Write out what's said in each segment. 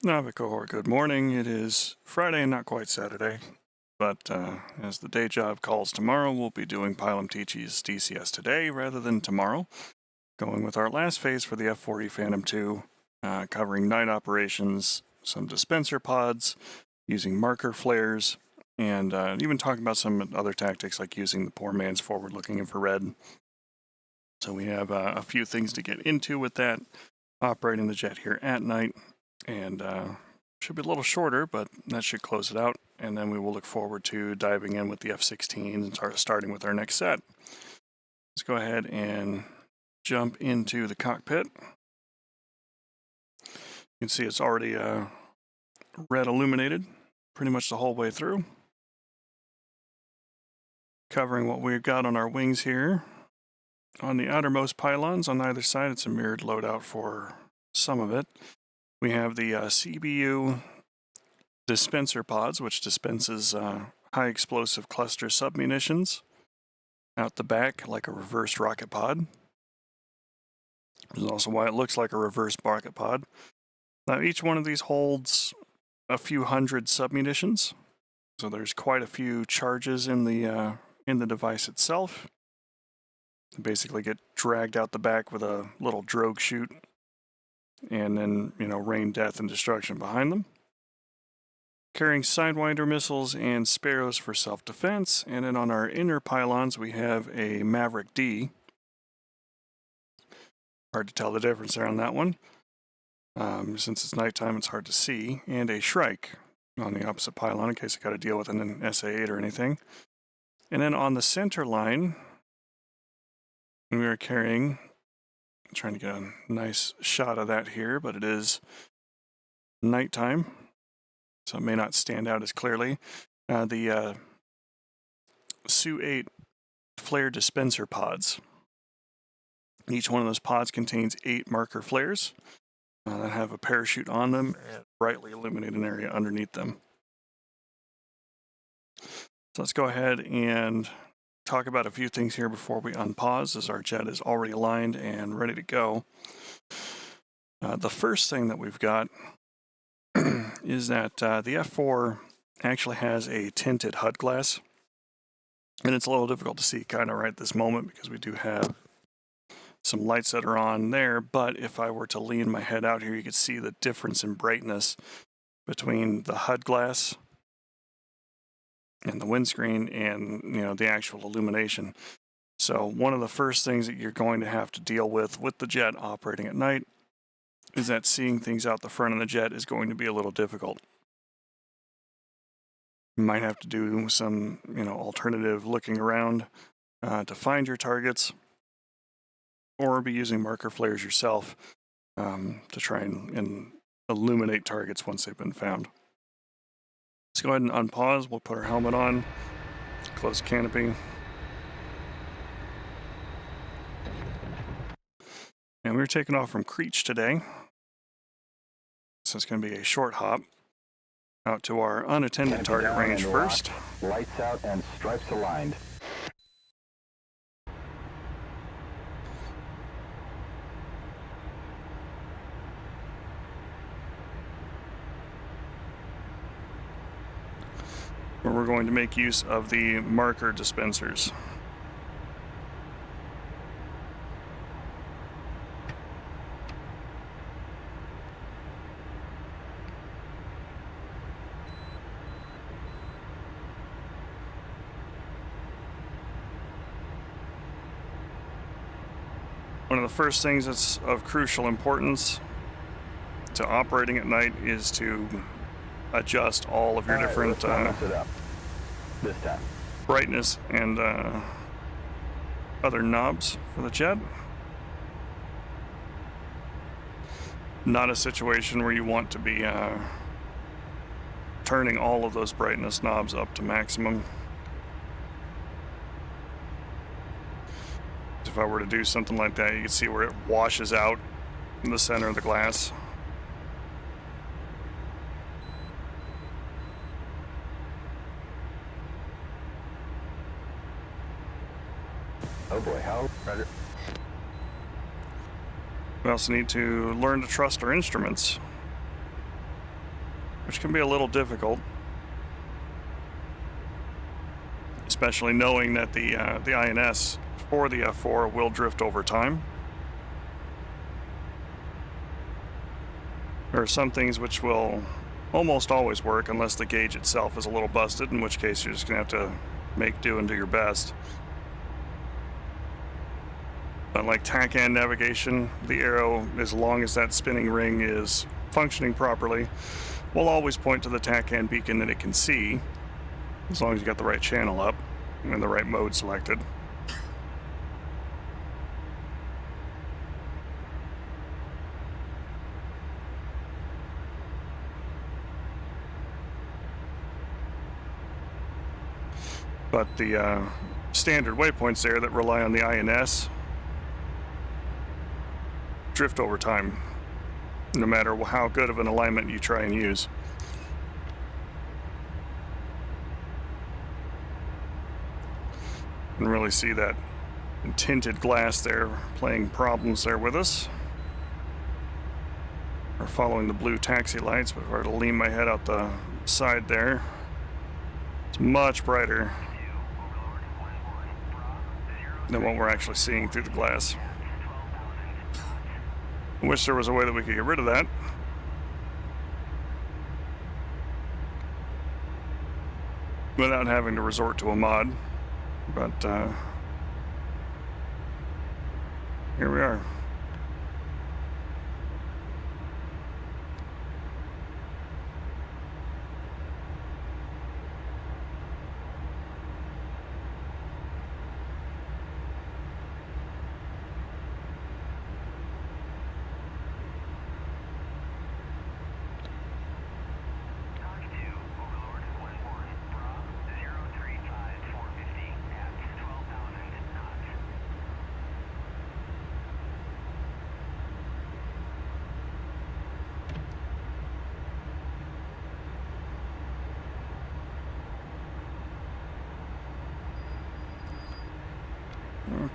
Navico, good morning. It is Friday and not quite Saturday, but as the day job calls tomorrow, we'll be doing Pilum Teachy's DCS today rather than tomorrow, going with our last phase for the F-4E Phantom 2, covering night operations, some dispenser pods, using marker flares, and even talking about some other tactics like using the poor man's forward-looking infrared. So we have a few things to get into with that, operating the jet here at night. And should be a little shorter, but that should close it out. And then we will look forward to diving in with the F-16 and starting with our next set. Let's go ahead and jump into the cockpit. You can see it's already red illuminated pretty much the whole way through. Covering what we've got on our wings here. On the outermost pylons on either side, it's a mirrored loadout for some of it. We have the CBU dispenser pods, which dispenses high explosive cluster submunitions out the back like a reversed rocket pod. This is also why it looks like a reverse rocket pod. Now each one of these holds a few hundred submunitions, so there's quite a few charges in the device itself. They basically get dragged out the back with a little drogue chute, and then, rain death and destruction behind them. Carrying Sidewinder missiles and Sparrows for self-defense, and then on our inner pylons we have a Maverick D. Hard to tell the difference there on that one. Since it's nighttime, it's hard to see. And a Shrike on the opposite pylon in case I got to deal with an SA-8 or anything. And then on the center line, we are carrying... I'm trying to get a nice shot of that here, but it is nighttime, so it may not stand out as clearly. The Su-8 flare dispenser pods. Each one of those pods contains 8 marker flares that have a parachute on them and brightly illuminate an area underneath them. So let's go ahead and talk about a few things here before we unpause, as our jet is already aligned and ready to go. The first thing that we've got is that the F4 actually has a tinted HUD glass, and it's a little difficult to see kind of right at this moment because we do have some lights that are on there, but if I were to lean my head out here, you could see the difference in brightness between the HUD glass and the windscreen and, the actual illumination. So one of the first things that you're going to have to deal with the jet operating at night is that seeing things out the front of the jet is going to be a little difficult. You might have to do some, alternative looking around to find your targets, or be using marker flares yourself to try and illuminate targets once they've been found. Let's go ahead and unpause. We'll put our helmet on, close the canopy. And we're taking off from Creech today. So it's going to be a short hop out to our unattended target range first. Lights out and stripes aligned. Where we're going to make use of the marker dispensers. One of the first things that's of crucial importance to operating at night is to adjust all of your different brightness and other knobs for the jet. Not a situation where you want to be turning all of those brightness knobs up to maximum. If I were to do something like that, you can see where it washes out in the center of the glass. Oh boy, how? Roger. We also need to learn to trust our instruments. which can be a little difficult, especially knowing that the INS for the F4 will drift over time. There are some things which will almost always work unless the gauge itself is a little busted, in which case you're just going to have to make do and do your best. But like TACAN navigation, the arrow, as long as that spinning ring is functioning properly, will always point to the TACAN beacon that it can see, as long as you got the right channel up and the right mode selected. But the standard waypoints there that rely on the INS drift over time, no matter how good of an alignment you try and use. You can really see that tinted glass there playing problems there with us. We're following the blue taxi lights, but if I were to lean my head out the side there, it's much brighter than what we're actually seeing through the glass. I wish there was a way that we could get rid of that. Without having to resort to a mod. But here we are.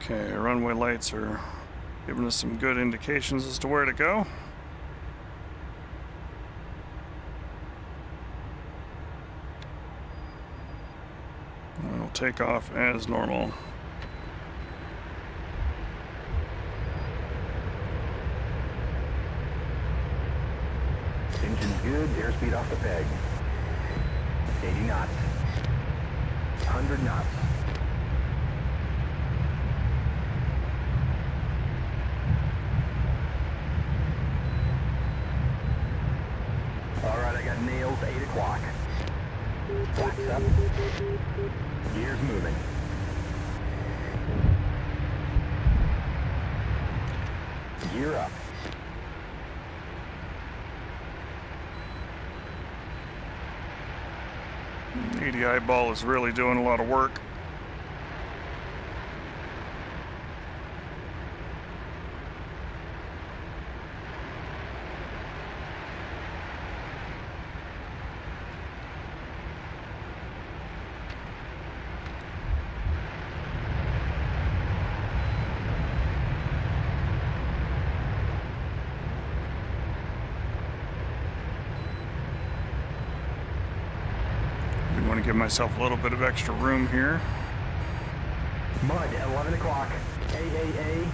Okay, runway lights are giving us some good indications as to where to go. We'll take off as normal. Engine's good, airspeed off the peg. 80 knots. 100 knots. Alright, I got nails, 8 o'clock. Wax up. Gears moving. Gear up. ADI ball is really doing a lot of work. I want to give myself a little bit of extra room here. Mud, 11 o'clock. AAA.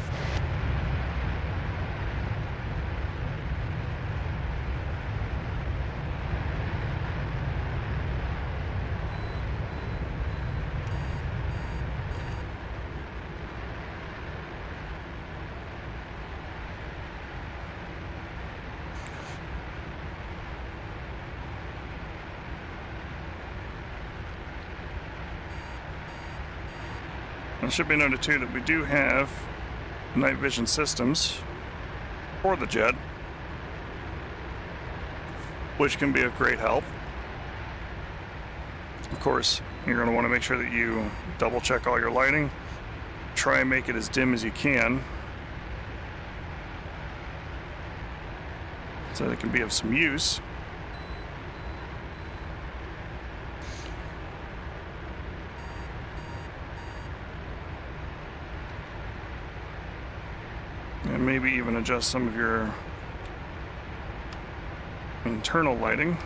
It should be noted too that we do have night vision systems for the jet, which can be of great help. Of course, you're going to want to make sure that you double check all your lighting. Try and make it as dim as you can so that it can be of some use. And maybe even adjust some of your internal lighting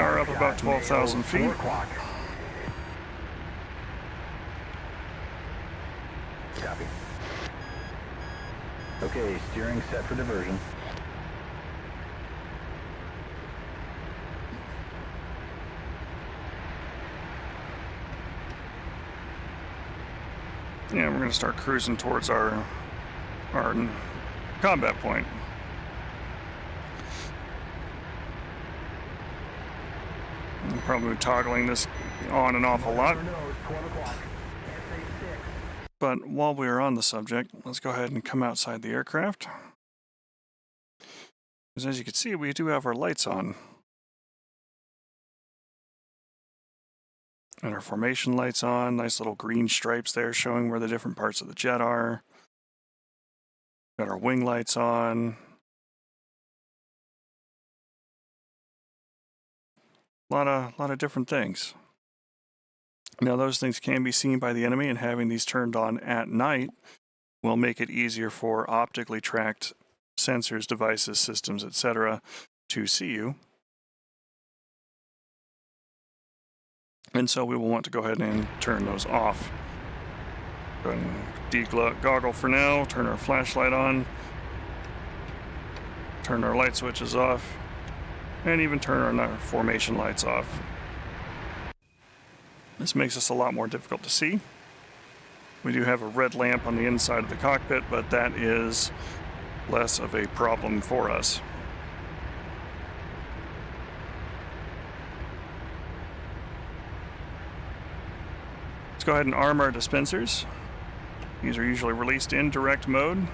are up about 12,000 feet. 4 o'clock. Copy. Okay, steering set for diversion. Yeah, we're going to start cruising towards our combat point. I'm probably toggling this on and off a lot. But while we are on the subject, let's go ahead and come outside the aircraft. Because as you can see, we do have our lights on. And our formation lights on, nice little green stripes there showing where the different parts of the jet are. Got our wing lights on. A lot of different things. Now those things can be seen by the enemy, and having these turned on at night will make it easier for optically tracked sensors, devices, systems, etc. to see you. And so we will want to go ahead and turn those off. Go ahead and de-goggle for now, turn our flashlight on, turn our light switches off, and even turn our formation lights off. This makes us a lot more difficult to see. We do have a red lamp on the inside of the cockpit, but that is less of a problem for us. Let's go ahead and arm our dispensers. These are usually released in direct mode.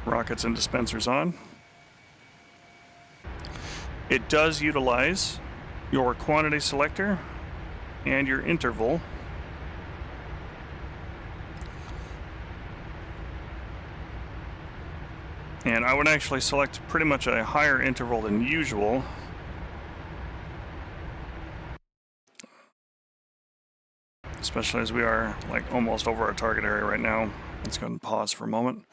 Rockets and dispensers on. It does utilize your quantity selector and your interval. And I would actually select pretty much a higher interval than usual. Especially as we are like almost over our target area right now. Let's go and pause for a moment.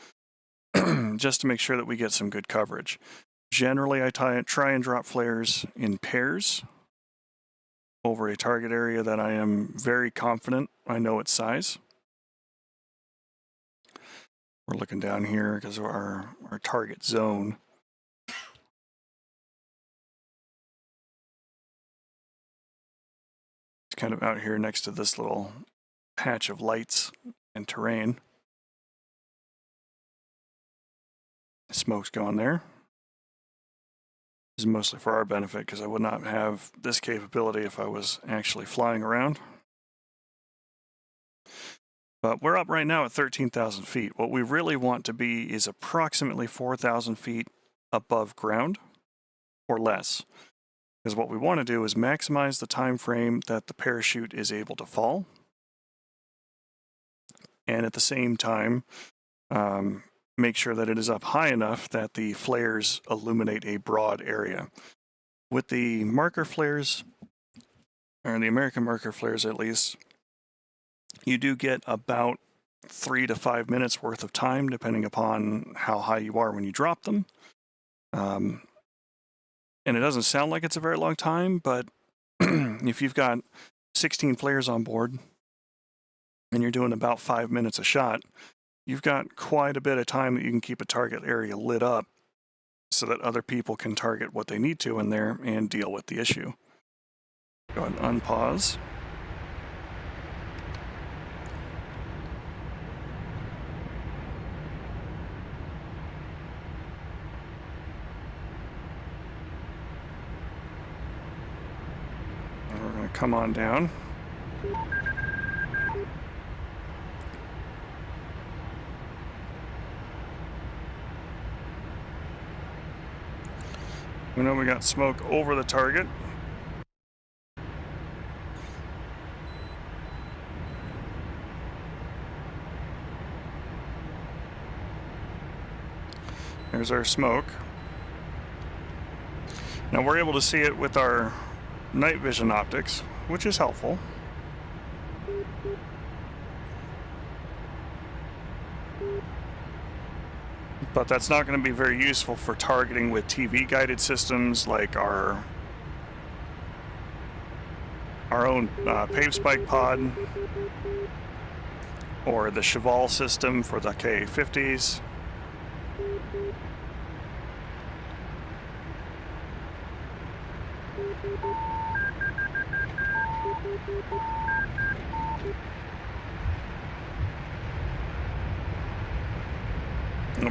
Just to make sure that we get some good coverage. Generally, I try and drop flares in pairs over a target area that I am very confident I know its size. We're looking down here because of our target zone. It's kind of out here next to this little patch of lights and terrain. Smoke's going there. This is mostly for our benefit because I would not have this capability if I was actually flying around. But we're up right now at 13,000 feet. What we really want to be is approximately 4,000 feet above ground or less. Because what we want to do is maximize the time frame that the parachute is able to fall. And at the same time, make sure that it is up high enough that the flares illuminate a broad area. With the marker flares, or the American marker flares at least, you do get about 3 to 5 minutes worth of time, depending upon how high you are when you drop them. And it doesn't sound like it's a very long time, but if you've got 16 flares on board and you're doing about 5 minutes a shot, you've got quite a bit of time that you can keep a target area lit up so that other people can target what they need to in there and deal with the issue. Go ahead and unpause. And we're going to come on down. We know we got smoke over the target. There's our smoke. Now we're able to see it with our night vision optics, which is helpful. But that's not going to be very useful for targeting with TV guided systems like our own pave spike pod or the Cheval system for the K50s.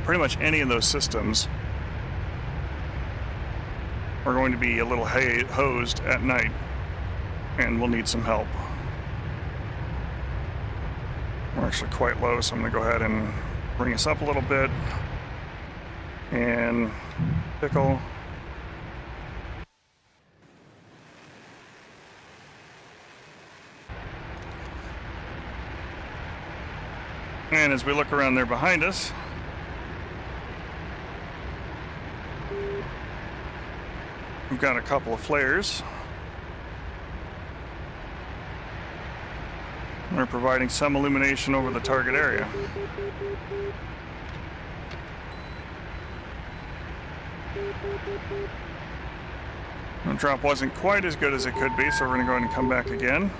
Pretty much any of those systems are going to be a little hosed at night, and we'll need some help. We're actually quite low, so I'm going to go ahead and bring us up a little bit and pickle. And as we look around there behind us, we've got a couple of flares. They're providing some illumination over the target area. The drop wasn't quite as good as it could be, so we're going to go ahead and come back again.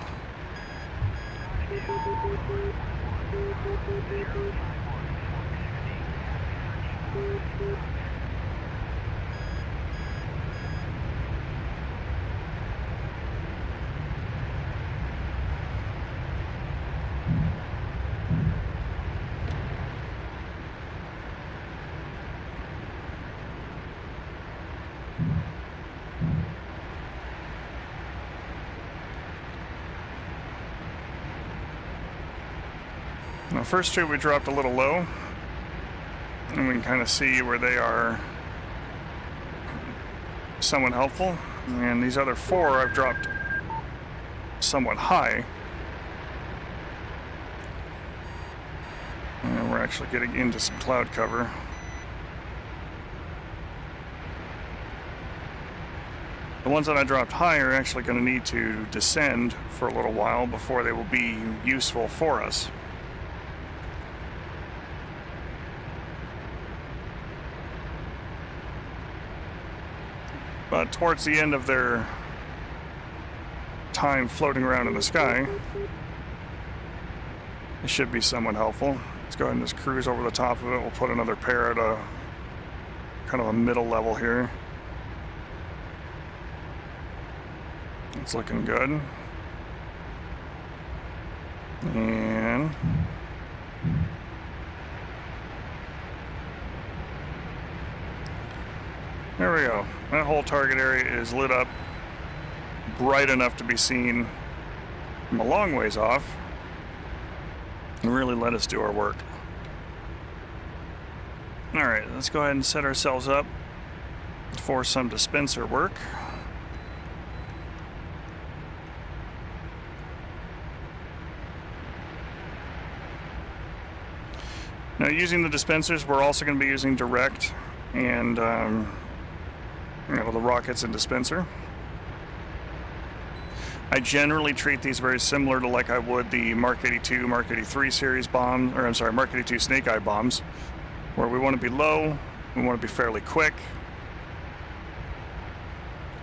Now, first two we dropped a little low, and we can kind of see where they are somewhat helpful. And these other four I've dropped somewhat high. And we're actually getting into some cloud cover. The ones that I dropped high are actually going to need to descend for a little while before they will be useful for us. But towards the end of their time floating around in the sky, it should be somewhat helpful. Let's go ahead and just cruise over the top of it. We'll put another pair at a kind of a middle level here. It's looking good. And there we go. That whole target area is lit up bright enough to be seen from a long ways off and really let us do our work. All right, let's go ahead and set ourselves up for some dispenser work. Now, using the dispensers, we're also going to be using direct and the rockets and dispenser. I generally treat these very similar to like I would the Mark 82, Mark 83 series bombs, or I'm sorry, Mark 82 Snake Eye bombs, where we want to be low, we want to be fairly quick,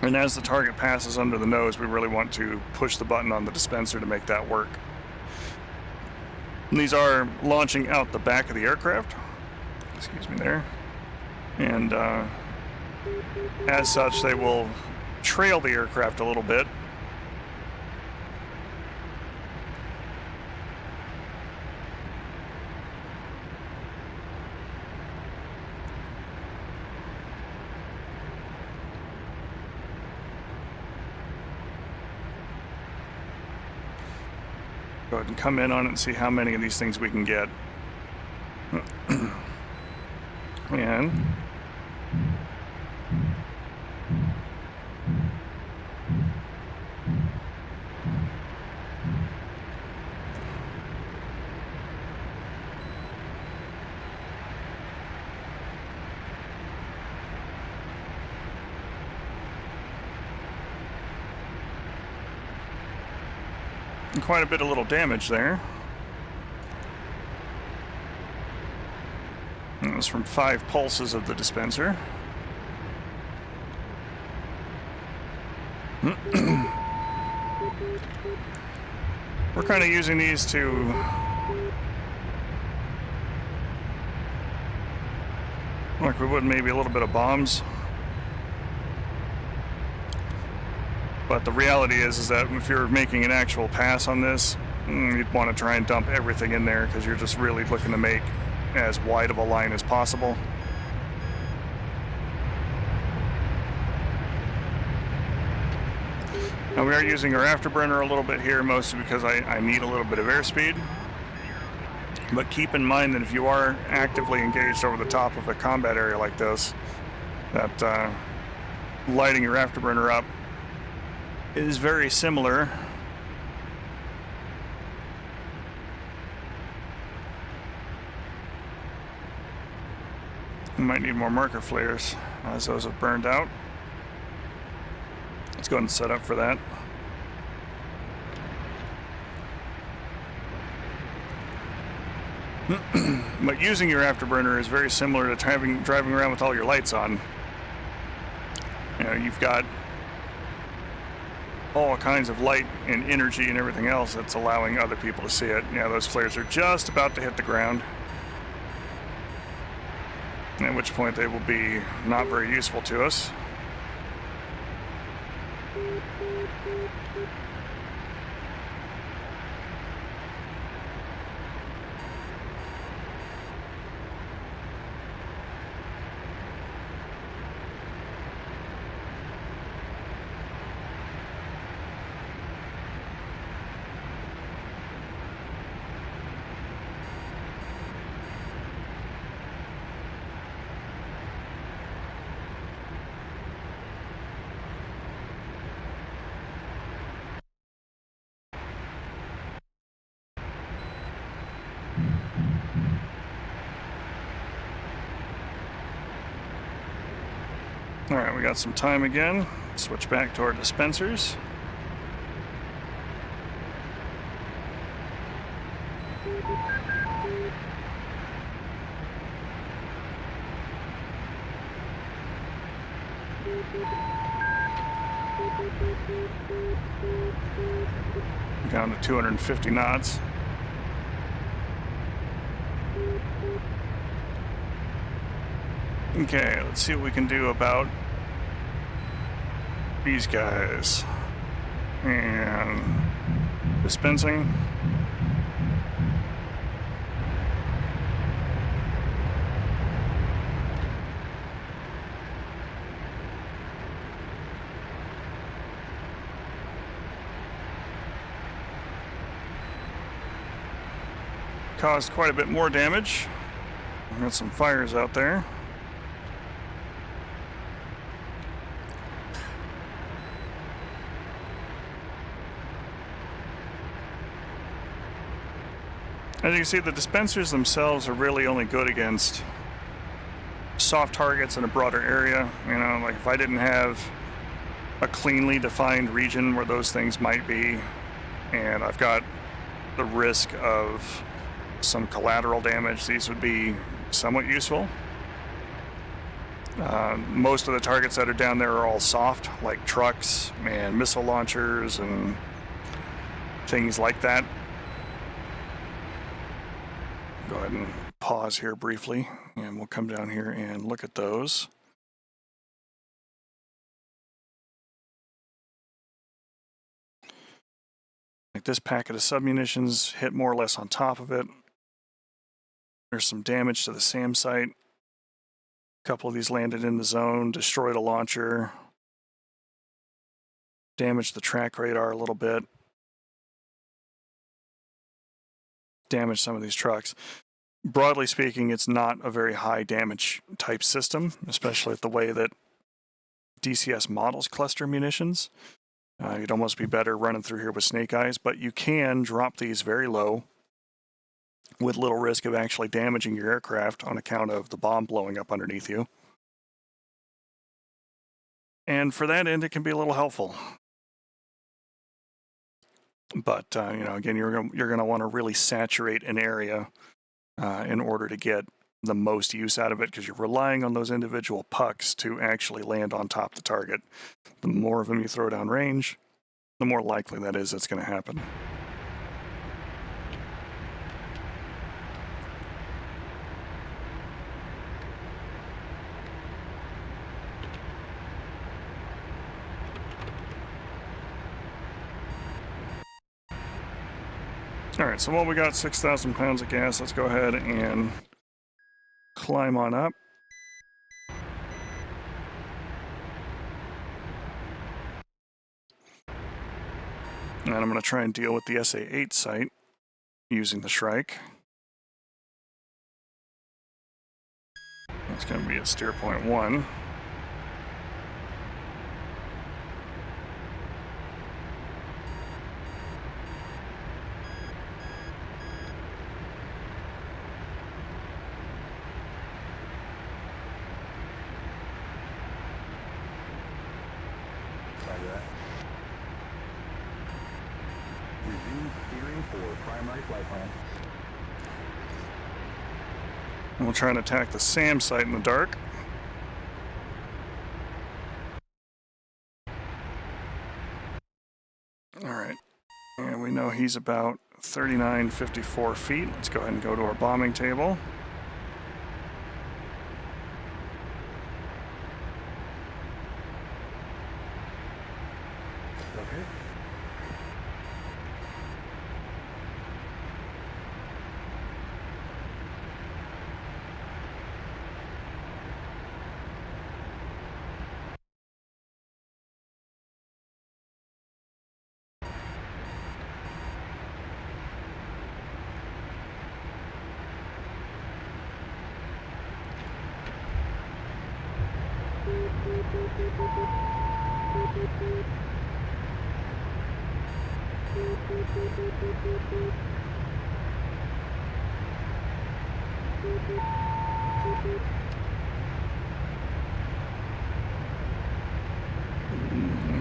and as the target passes under the nose, we really want to push the button on the dispenser to make that work. And these are launching out the back of the aircraft, excuse me there, and as such they will trail the aircraft a little bit. Go ahead and come in on it and see how many of these things we can get. And quite a bit of little damage there. That was from 5 pulses of the dispenser. We're kind of using these to like we would maybe a little bit of bombs. But the reality is that if you're making an actual pass on this, you'd want to try and dump everything in there because you're just really looking to make as wide of a line as possible. Now we are using our afterburner a little bit here, mostly because I need a little bit of airspeed. But keep in mind that if you are actively engaged over the top of a combat area like this, that lighting your afterburner up is very similar You might need more marker flares as those have burned out. Let's go ahead and set up for that. But using your afterburner is very similar to driving around with all your lights on. You know, you've got all kinds of light and energy and everything else that's allowing other people to see it. Yeah, those flares are just about to hit the ground, at which point they will be not very useful to us. Alright, we got some time again. Switch back to our dispensers. Down to 250 knots. Okay, let's see what we can do about these guys. And dispensing. Caused quite a bit more damage. Got some fires out there. As you can see, the dispensers themselves are really only good against soft targets in a broader area. You know, like if I didn't have a cleanly defined region where those things might be, and I've got the risk of some collateral damage, these would be somewhat useful. Most of the targets that are down there are all soft, like trucks and missile launchers and things like that. Go ahead and pause here briefly, and we'll come down here and look at those. Like this packet of submunitions hit more or less on top of it. There's some damage to the SAM site. A couple of these landed in the zone, destroyed a launcher, damaged the track radar a little bit, damaged some of these trucks. Broadly speaking, it's not a very high damage type system, especially with the way that DCS models cluster munitions. You'd almost be better running through here with snake eyes, but you can drop these very low with little risk of actually damaging your aircraft on account of the bomb blowing up underneath you. And for that end, it can be a little helpful. But, you know, again, you're going to want to really saturate an area in order to get the most use out of it because you're relying on those individual pucks to actually land on top of the target. The more of them you throw down range, the more likely that is it's going to happen. All right, so while we got 6,000 pounds of gas, let's go ahead and climb on up. And I'm going to try and deal with the SA-8 site using the Shrike. That's going to be at steer point 1. Roger that. Resume steering for primary flight plan. And we'll try and attack the SAM site in the dark. All right, and we know he's about 3954 feet. Let's go ahead and go to our bombing table. Okay.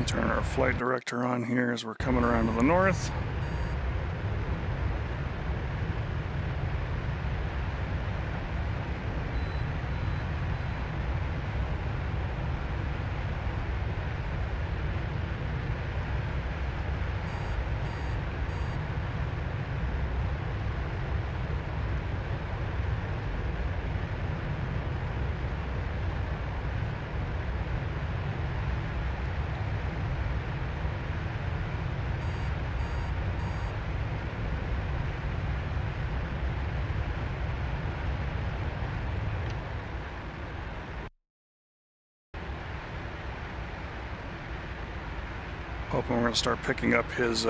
Turn our flight director on here as we're coming around to the north. Hoping we're going to start picking up his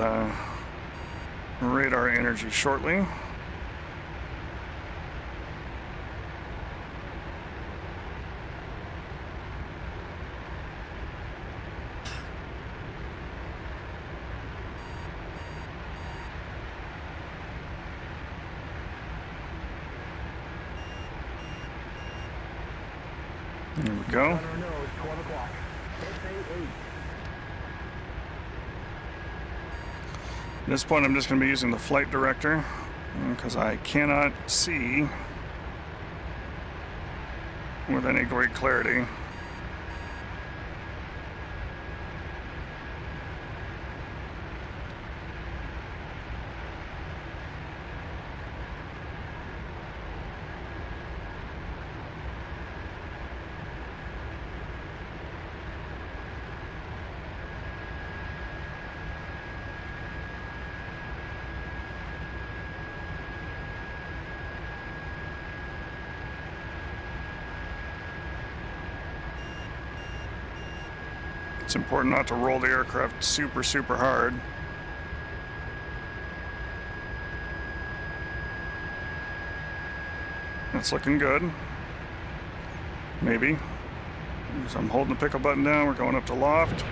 radar energy shortly. There we go. On our nose, 12 o'clock. SA-8. At this point, I'm just going to be using the flight director because I cannot see with any great clarity. It's important not to roll the aircraft super, super hard. That's looking good. Maybe. So I'm holding the pickle button down. We're going up to loft.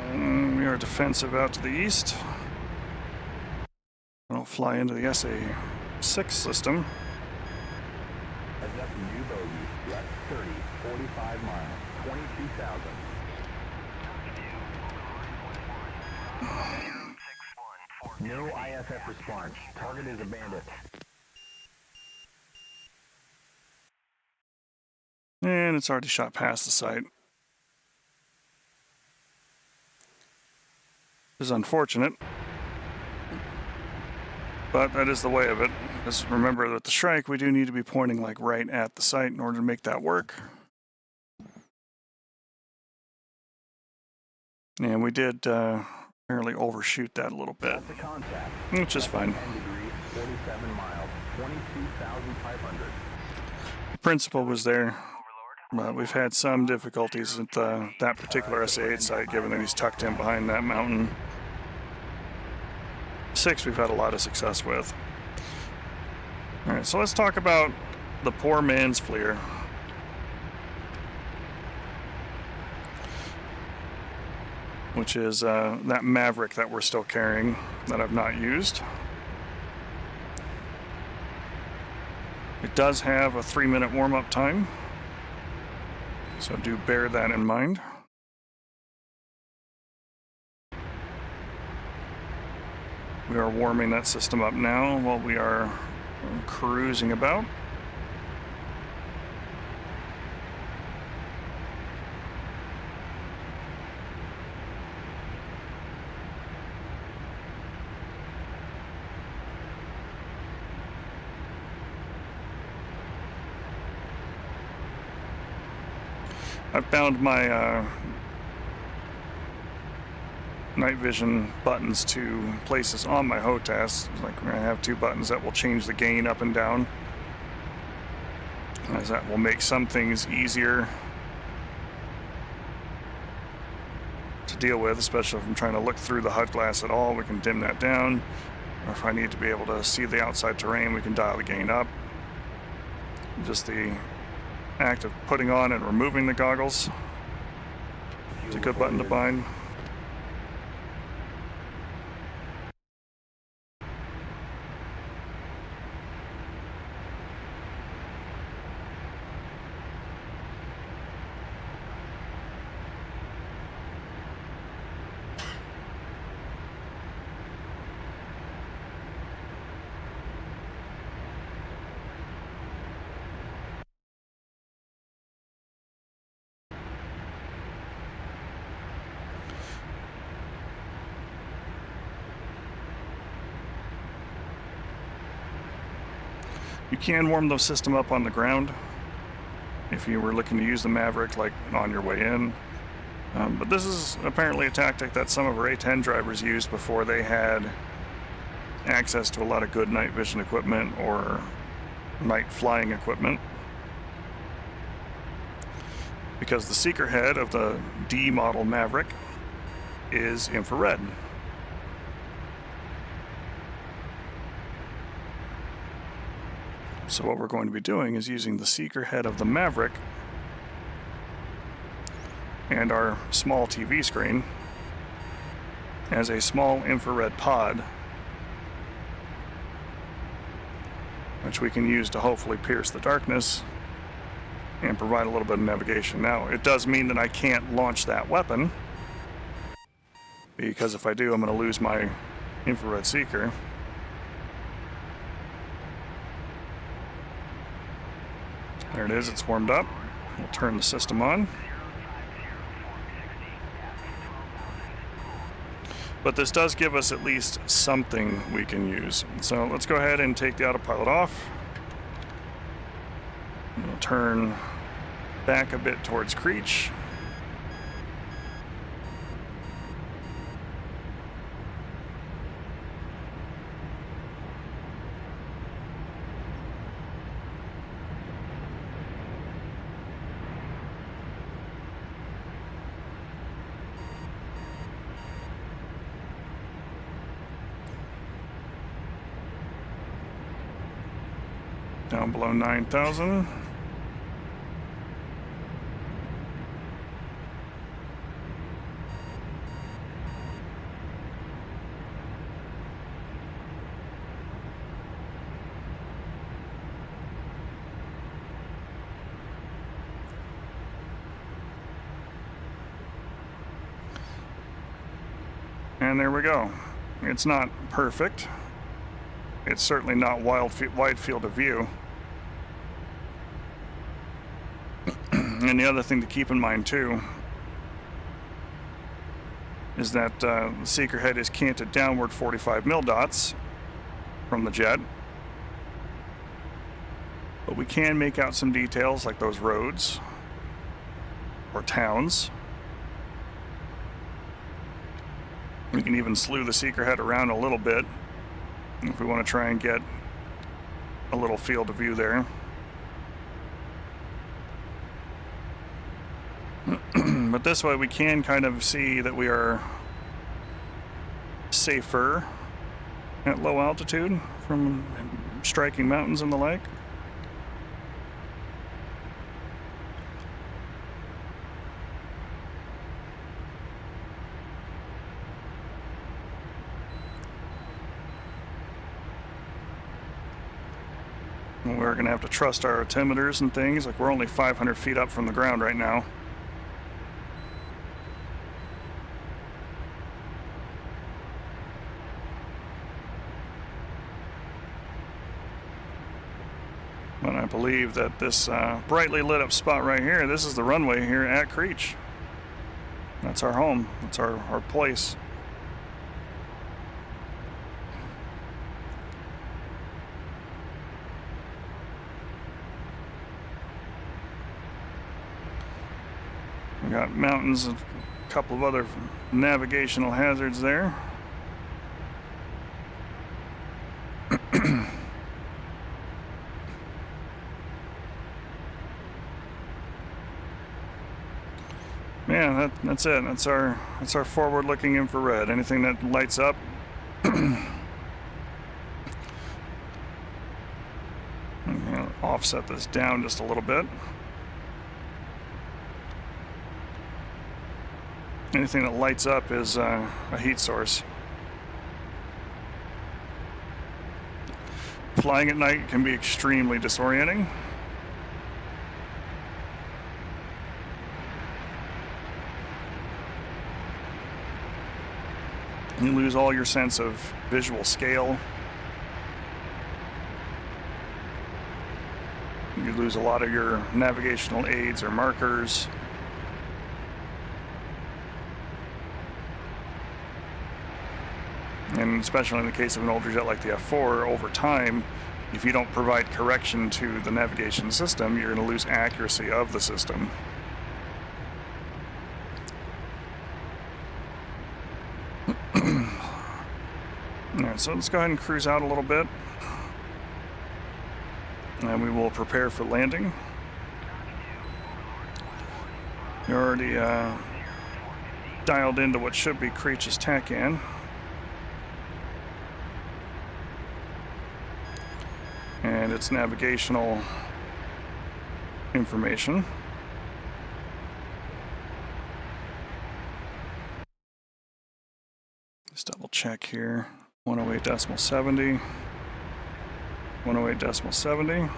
And we are defensive out to the east. I'll fly into the SA-6 system. Heads up, new bogey. Left 30, 45 miles, 22,000. No IFF response. Target is a bandit. And it's already shot past the site. This is unfortunate. But that is the way of it. Just remember that the strike, we do need to be pointing like right at the site in order to make that work. And we did apparently overshoot that a little bit, That's a contact. which is fine. 10 degrees, 47 miles, 22,500. The principle was there, but we've had some difficulties at that particular SA-8 site, given that he's tucked in behind that mountain. 6 we've had a lot of success with. Alright, so let's talk about the poor man's FLIR. Which is that Maverick that we're still carrying that I've not used. It does have a 3-minute warm-up time, so do bear that in mind. We are warming that system up now while we are cruising about. I've found my night vision buttons to places on my HOTAS. Like I have 2 buttons that will change the gain up and down, as that will make some things easier to deal with, especially if I'm trying to look through the HUD glass at all. We can dim that down, or if I need to be able to see the outside terrain, we can dial the gain up. Just the act of putting on and removing the goggles, it's a good button to bind. You can warm the system up on the ground if you were looking to use the Maverick like on your way in. But this is apparently a tactic that some of our A10 drivers used before they had access to a lot of good night vision equipment or night flying equipment. Because the seeker head of the D model Maverick is infrared. So what we're going to be doing is using the seeker head of the Maverick and our small TV screen as a small infrared pod, which we can use to hopefully pierce the darkness and provide a little bit of navigation. Now, it does mean that I can't launch that weapon, because if I do, I'm going to lose my infrared seeker. There it is, it's warmed up. We'll turn the system on. But this does give us at least something we can use. So let's go ahead and take the autopilot off. We'll turn back a bit towards Creech. Down below 9,000. And there we go. It's not perfect. It's certainly not wide field of view. And the other thing to keep in mind too is that the seeker head is canted downward 45 mil dots from the jet. But we can make out some details like those roads or towns. We can even slew the seeker head around a little bit if we want to try and get a little field of view there. But this way we can kind of see that we are safer at low altitude from striking mountains and the like. We're going to have to trust our altimeters and things. Like, we're only 500 feet up from the ground right now. But I believe that this brightly lit up spot right here, this is the runway here at Creech. That's our home. That's our place. We got mountains and a couple of other navigational hazards there. Yeah, that's it. That's our forward-looking infrared. Anything that lights up. I'm gonna offset this down just a little bit. Anything that lights up is a heat source. Flying at night can be extremely disorienting. You lose all your sense of visual scale. You lose a lot of your navigational aids or markers. And especially in the case of an older jet like the F-4, over time, if you don't provide correction to the navigation system, you're going to lose accuracy of the system. Alright, so let's go ahead and cruise out a little bit. And we will prepare for landing. You're already dialed into what should be Creech's TACAN. And its navigational information. Just double check here. 108.70. 108.70.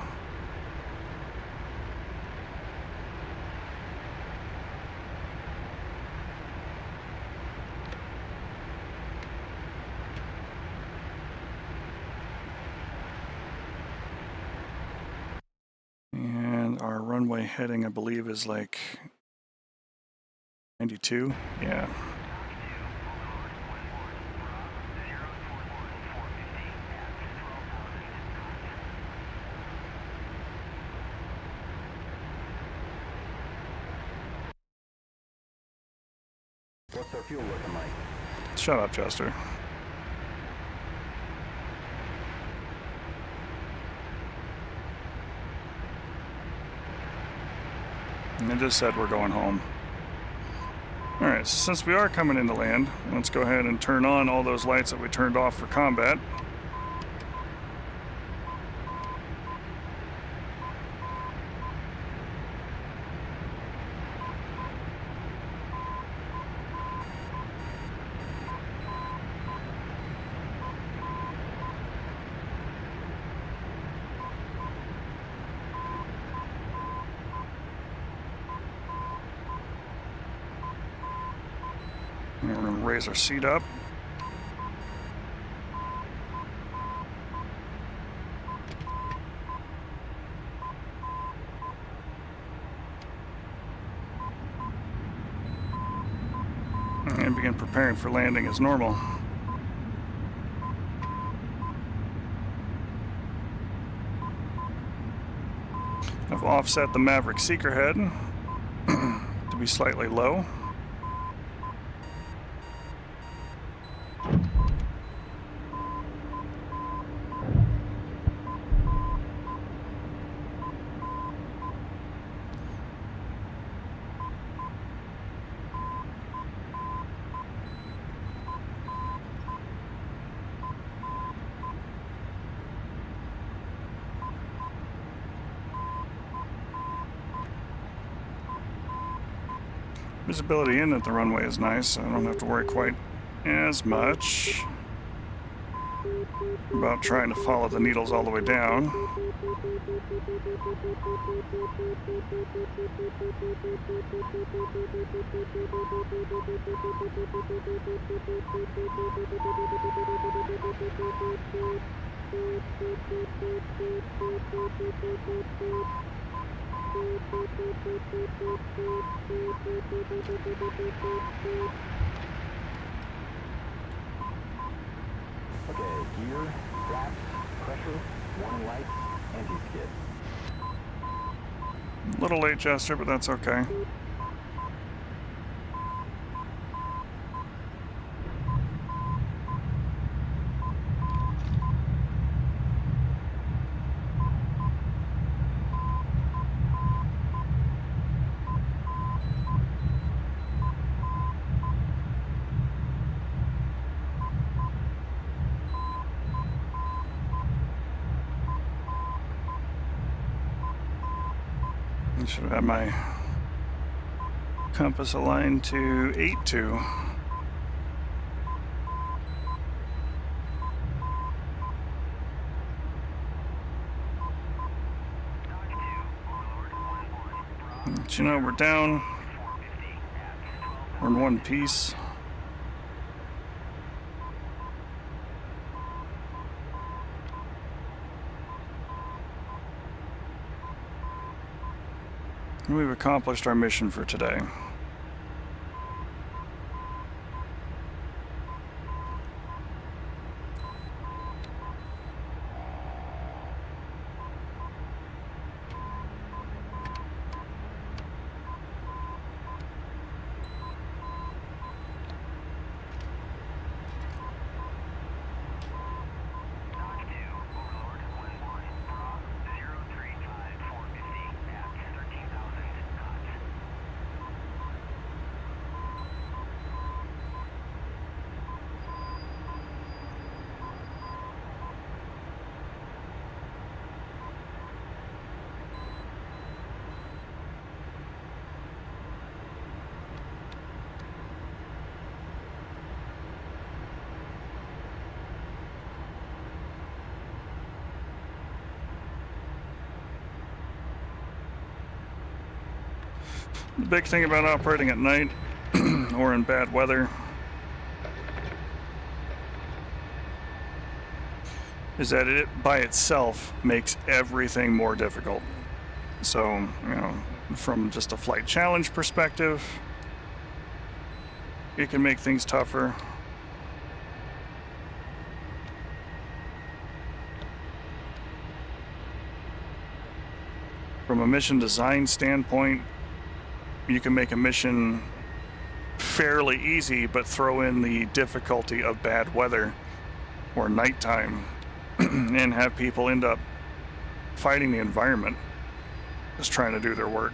And our runway heading, I believe, is like 92. Yeah. What's our fuel looking like? Shut up, Chester. And I just said we're going home. Alright, so since we are coming into land, let's go ahead and turn on all those lights that we turned off for combat. And we're going to raise our seat up. and begin preparing for landing as normal. I've offset the Maverick Seeker head to be slightly low. Visibility in at the runway is nice, so I don't have to worry quite as much about trying to follow the needles all the way down. Okay, gear, flaps, pressure, warning lights, anti-skid. Little late, Chester, but that's okay. I should have had my compass aligned to 8.2. But you know, we're down. We're in one piece. We've accomplished our mission for today. The big thing about operating at night or in bad weather is that it by itself makes everything more difficult. So, you know, from just a flight challenge perspective, it can make things tougher. From a mission design standpoint, you can make a mission fairly easy, but throw in the difficulty of bad weather or nighttime and have people end up fighting the environment just trying to do their work.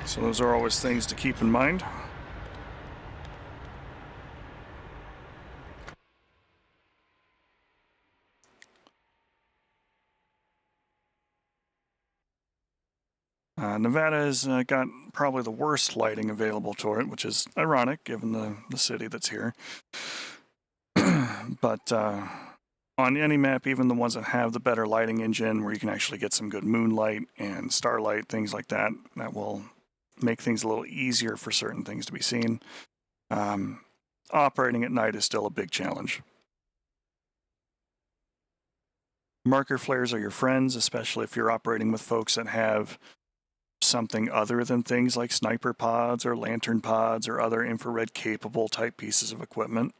So those are always things to keep in mind. Nevada has got probably the worst lighting available to it, which is ironic given the city that's here. But on any map, even the ones that have the better lighting engine, where you can actually get some good moonlight and starlight, things like that, that will make things a little easier for certain things to be seen. Operating at night is still a big challenge. Marker flares are your friends, especially if you're operating with folks that have something other than things like sniper pods or lantern pods or other infrared capable type pieces of equipment.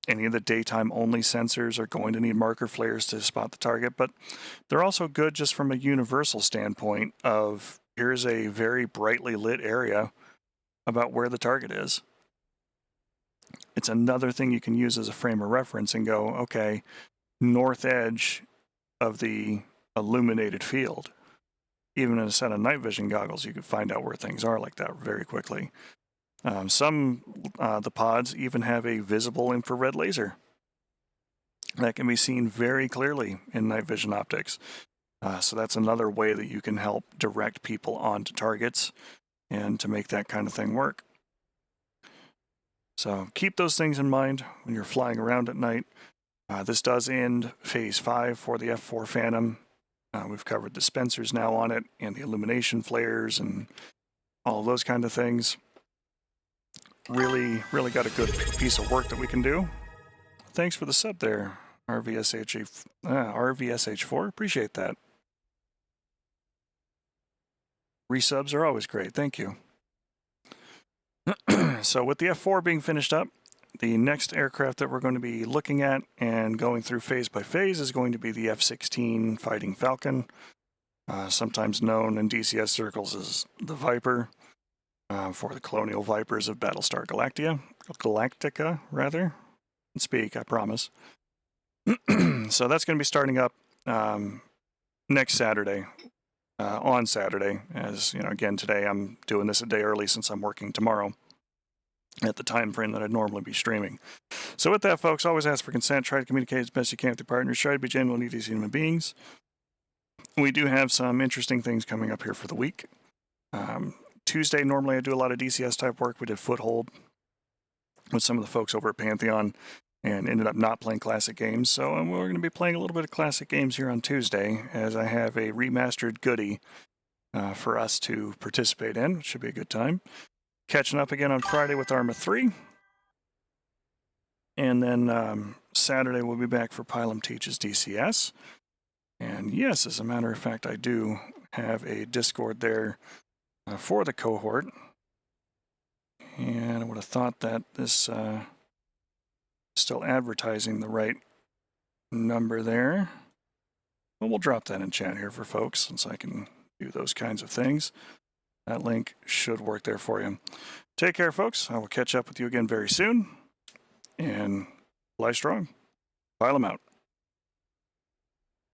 Any of the daytime only sensors are going to need marker flares to spot the target, but they're also good just from a universal standpoint of here's a very brightly lit area about where the target is. It's another thing you can use as a frame of reference and go, okay, north edge of the illuminated field. Even in a set of night vision goggles, you can find out where things are like that very quickly. The pods even have a visible infrared laser that can be seen very clearly in night vision optics. So that's another way that you can help direct people onto targets and to make that kind of thing work. So keep those things in mind when you're flying around at night. This does end Phase 5 for the F-4 Phantom. We've covered the Spencers now on it and the illumination flares and all those kind of things. Really got a good piece of work that we can do. Thanks for the sub there, RVSH4. Appreciate that. Resubs are always great. Thank you. So with the F-4 being finished up, the next aircraft that we're going to be looking at and going through phase by phase is going to be the F-16 Fighting Falcon, sometimes known in DCS circles as the Viper. For the Colonial Vipers of Battlestar Galactica, rather. Speak, I promise. So that's going to be starting up next Saturday, on Saturday. As you know, again, today I'm doing this a day early since I'm working tomorrow at the time frame that I'd normally be streaming. So with that, folks, always ask for consent. Try to communicate as best you can with your partners. Try to be genuine with these human beings. We do have some interesting things coming up here for the week. Tuesday, normally I do a lot of DCS type work. We did Foothold with some of the folks over at Pantheon and ended up not playing classic games. So we're going to be playing a little bit of classic games here on Tuesday as I have a remastered goodie for us to participate in, which should be a good time. Catching up again on Friday with Arma 3. And then Saturday we'll be back for Pilum Teaches DCS. And yes, as a matter of fact, I do have a Discord there for the cohort, and I would have thought that this still advertising the right number there. Well, we'll drop that in chat here for folks since I can do those kinds of things. That link should work there for you. Take care, folks. I will catch up with you again very soon, and fly strong. Pile 'em out.